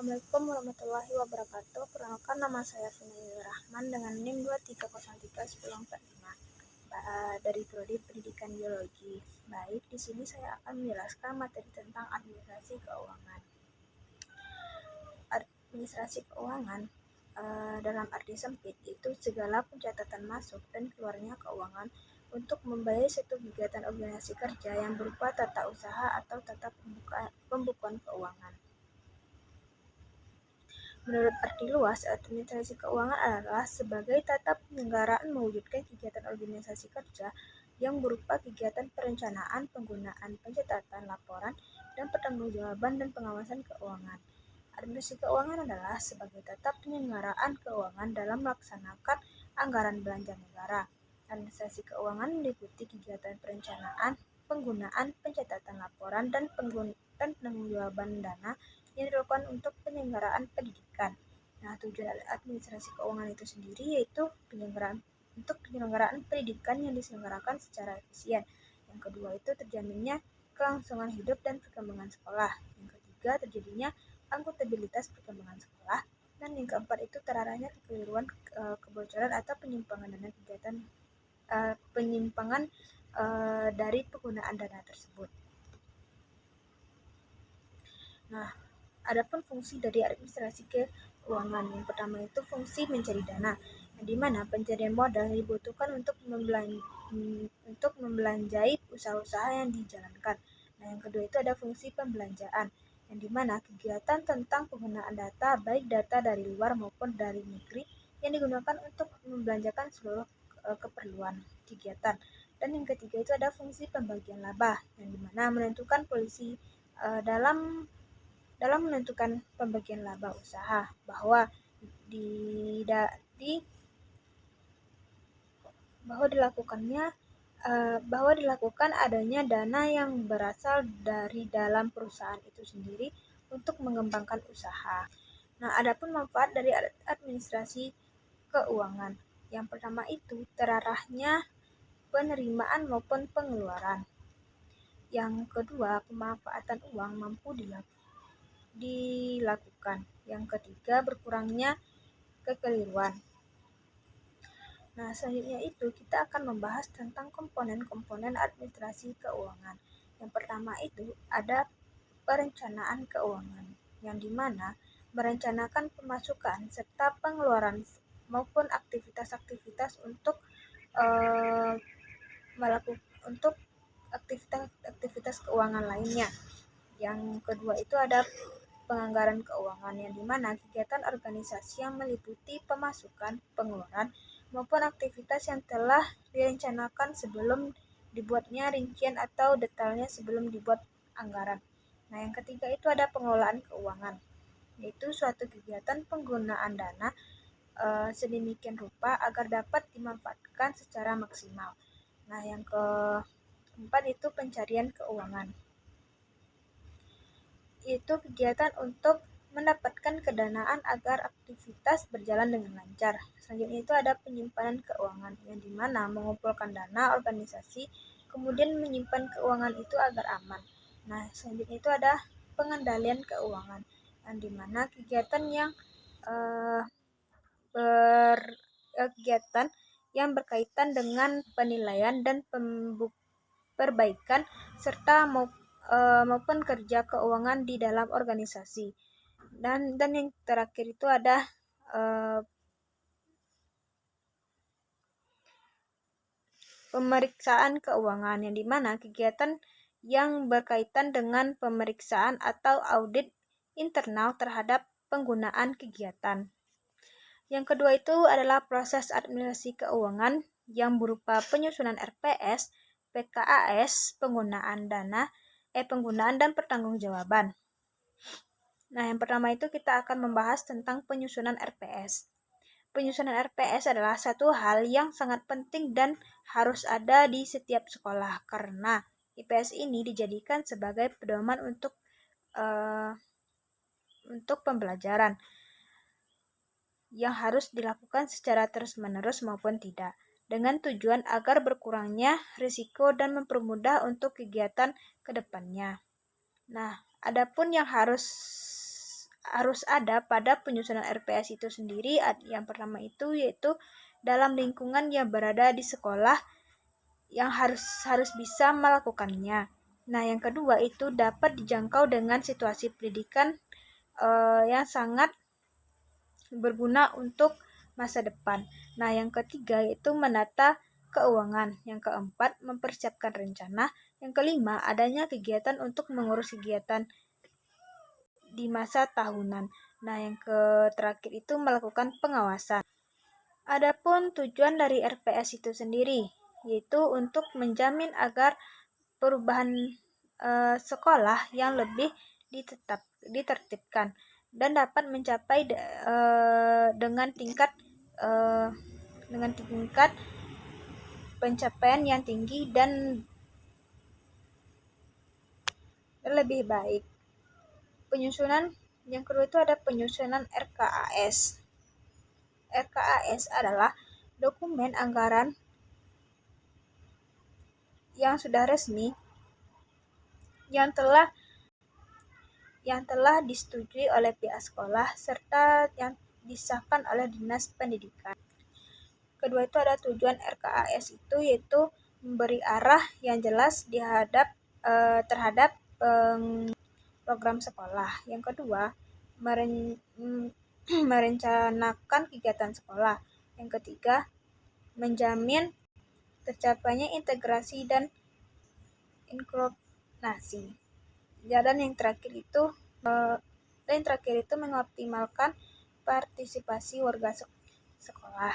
Assalamualaikum warahmatullahi wabarakatuh. Perkenalkan, nama saya Fina Rahman dengan NIM 23031045 dari Prodi Pendidikan Biologi. Baik, di sini saya akan menjelaskan materi tentang administrasi keuangan. Administrasi keuangan dalam arti sempit itu segala pencatatan masuk dan keluarnya keuangan untuk membiayai suatu kegiatan organisasi kerja yang berupa tata usaha atau tata pembukuan keuangan. Menurut arti luas, administrasi keuangan adalah sebagai tata penyelenggaraan mewujudkan kegiatan organisasi kerja yang berupa kegiatan perencanaan, penggunaan, pencatatan, laporan, dan pertanggungjawaban dan pengawasan keuangan. Administrasi keuangan adalah sebagai tata penyelenggaraan keuangan dalam melaksanakan anggaran belanja negara. Administrasi keuangan meliputi kegiatan perencanaan, penggunaan, pencatatan laporan, dan penanggung-jawaban dana yang dilakukan untuk penyelenggaraan pendidikan. Nah, tujuan administrasi keuangan itu sendiri yaitu penyelenggaraan pendidikan yang diselenggarakan secara efisien. Yang kedua itu terjaminnya kelangsungan hidup dan perkembangan sekolah. Yang ketiga terjadinya akuntabilitas perkembangan sekolah. Dan yang keempat itu terarahnya kekeliruan, kebocoran atau penyimpangan dana kegiatan dari penggunaan dana tersebut. Nah, adapun fungsi dari administrasi keuangan, yang pertama itu fungsi mencari dana, yang dimana pencarian modal dibutuhkan untuk membelanjai usaha-usaha yang dijalankan. Nah, yang kedua itu ada fungsi pembelanjaan, yang dimana kegiatan tentang penggunaan data, baik data dari luar maupun dari negeri, yang digunakan untuk membelanjakan seluruh keperluan kegiatan. Dan yang ketiga itu ada fungsi pembagian laba, yang dimana menentukan polisi dalam menentukan pembagian laba usaha bahwa dilakukan adanya dana yang berasal dari dalam perusahaan itu sendiri untuk mengembangkan usaha. Nah, adapun manfaat dari administrasi keuangan. Yang pertama itu terarahnya penerimaan maupun pengeluaran. Yang kedua, pemanfaatan uang mampu dilakukan. Yang ketiga, berkurangnya kekeliruan. Nah, selanjutnya itu kita akan membahas tentang komponen-komponen administrasi keuangan. Yang pertama itu ada perencanaan keuangan, yang dimana merencanakan pemasukan serta pengeluaran maupun aktivitas-aktivitas untuk aktivitas keuangan lainnya. Yang kedua itu ada penganggaran keuangan, yang dimana kegiatan organisasi yang meliputi pemasukan, pengeluaran, maupun aktivitas yang telah direncanakan sebelum dibuatnya rincian atau detailnya sebelum dibuat anggaran. Nah, yang ketiga itu ada pengelolaan keuangan, yaitu suatu kegiatan penggunaan dana sedemikian rupa agar dapat dimanfaatkan secara maksimal. Nah, yang keempat itu pencarian keuangan, yaitu kegiatan untuk mendapatkan kedanaan agar aktivitas berjalan dengan lancar. Selanjutnya itu ada penyimpanan keuangan, yang dimana mengumpulkan dana organisasi, kemudian menyimpan keuangan itu agar aman. Nah, selanjutnya itu ada pengendalian keuangan, yang dimana kegiatan yang berkaitan dengan penilaian dan perbaikan serta maupun kerja keuangan di dalam organisasi. Dan yang terakhir itu ada pemeriksaan keuangan, yang dimana kegiatan yang berkaitan dengan pemeriksaan atau audit internal terhadap penggunaan kegiatan. Yang kedua itu adalah proses administrasi keuangan yang berupa penyusunan RPS, PKAS, penggunaan dan pertanggungjawaban. Nah, yang pertama itu kita akan membahas tentang penyusunan RPS. Penyusunan RPS adalah satu hal yang sangat penting dan harus ada di setiap sekolah, karena IPS ini dijadikan sebagai pedoman untuk pembelajaran yang harus dilakukan secara terus-menerus maupun tidak, dengan tujuan agar berkurangnya risiko dan mempermudah untuk kegiatan ke depannya. Nah, adapun yang harus harus ada pada penyusunan RPS itu sendiri. Yang pertama itu yaitu dalam lingkungan yang berada di sekolah yang harus bisa melakukannya. Nah, yang kedua itu dapat dijangkau dengan situasi pendidikan yang sangat berguna untuk masa depan. Nah, yang ketiga yaitu menata keuangan. Yang keempat, mempersiapkan rencana. Yang kelima, adanya kegiatan untuk mengurus kegiatan di masa tahunan. Nah, yang terakhir itu melakukan pengawasan. Adapun tujuan dari RPS itu sendiri, yaitu untuk menjamin agar perubahan sekolah yang lebih ditertibkan dan dapat mencapai dengan tingkat pencapaian yang tinggi dan lebih baik. Penyusunan yang kedua itu ada penyusunan RKAS. RKAS adalah dokumen anggaran yang sudah resmi yang telah disetujui oleh pihak sekolah serta yang disahkan oleh Dinas Pendidikan. Kedua itu ada tujuan RKAS itu yaitu memberi arah yang jelas terhadap program sekolah. Yang kedua, merencanakan kegiatan sekolah. Yang ketiga, menjamin tercapainya integrasi dan inklusi. Dan yang terakhir itu mengoptimalkan partisipasi warga sekolah.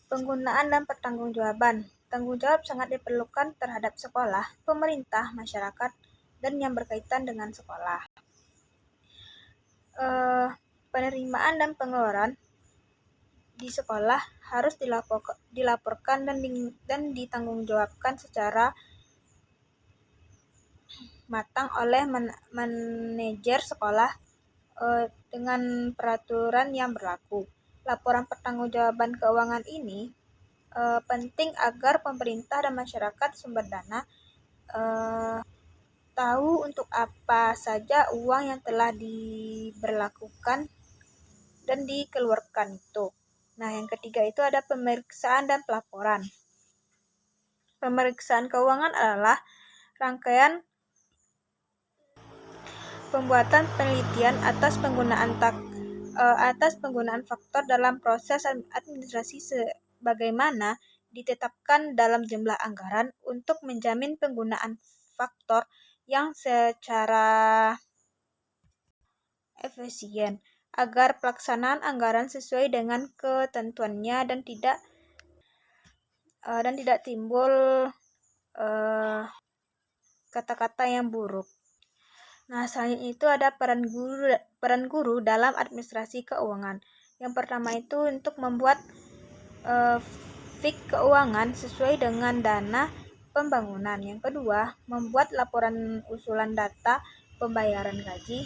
Penggunaan dan pertanggungjawaban. Tanggung jawab sangat diperlukan terhadap sekolah, pemerintah, masyarakat, dan yang berkaitan dengan sekolah. Penerimaan dan pengeluaran di sekolah harus dilaporkan dan ditanggungjawabkan secara matang oleh manajer sekolah dengan peraturan yang berlaku. Laporan pertanggungjawaban keuangan ini penting agar pemerintah dan masyarakat sumber dana tahu untuk apa saja uang yang telah diberlakukan dan dikeluarkan itu. Nah, yang ketiga itu ada pemeriksaan dan pelaporan. Pemeriksaan keuangan adalah rangkaian pembuatan penelitian atas penggunaan faktor dalam proses administrasi sebagaimana ditetapkan dalam jumlah anggaran untuk menjamin penggunaan faktor yang secara efisien agar pelaksanaan anggaran sesuai dengan ketentuannya dan tidak timbul kata-kata yang buruk. Nah, selanjutnya itu ada peran guru dalam administrasi keuangan. Yang pertama itu untuk membuat fik keuangan sesuai dengan dana pembangunan. Yang kedua, membuat laporan usulan data pembayaran gaji,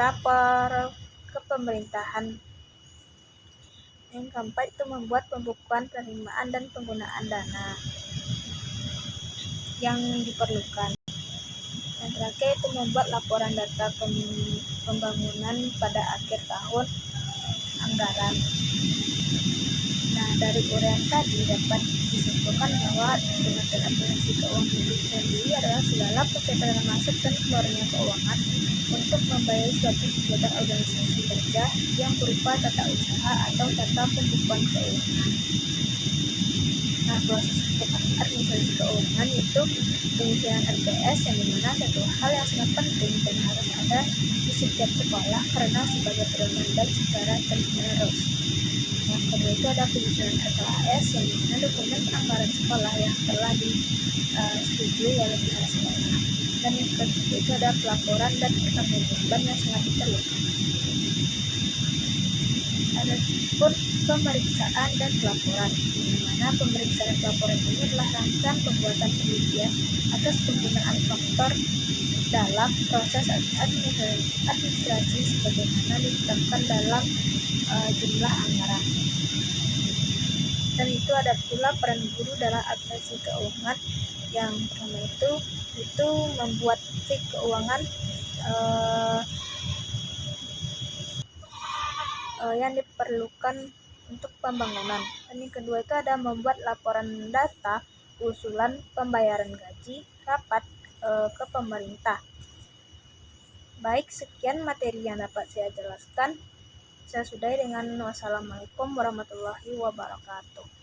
rapor kepemerintahan. Yang keempat itu membuat pembukuan penerimaan dan penggunaan dana yang diperlukan. Yang terakhir itu membuat laporan data pembangunan pada akhir tahun anggaran. Nah, dari uraian tadi dapat disimpulkan bahwa Kementerian Administrasi Keuangan itu sendiri adalah segala pencatatan masuk dan keluarnya keuangan untuk membayar suatu kegiatan organisasi kerja yang berupa tata usaha atau tata pembukuan keuangan. Nah, proses untuk administrasi keuangan itu penyusunan RPS yang dimana satu hal yang sangat penting dan harus ada di setiap sekolah karena sebagai pedoman dan secara terus-menerus. Yang kedua itu ada penyusunan RKAS yang dimana dokumen anggaran sekolah yang telah disetujui oleh pihak sekolah. Dan yang ketiga itu ada pelaporan dan pertanggungjawaban yang sangat diperlukan. Ada pun pemeriksaan dan pelaporan, di mana pemeriksaan dan pelaporan ini adalah rangkaian pembuatan penelitian atas penggunaan faktor dalam proses administrasi sebagaimana ditetapkan dalam jumlah anggaran. Dan itu ada pula peran guru dalam administrasi keuangan. Yang pertama itu membuat fik keuangan yang diperlukan untuk pembangunan. Dan yang kedua itu ada membuat laporan data usulan pembayaran gaji rapat ke pemerintah. Baik, sekian materi yang dapat saya jelaskan. Saya sudahi dengan wassalamualaikum warahmatullahi wabarakatuh.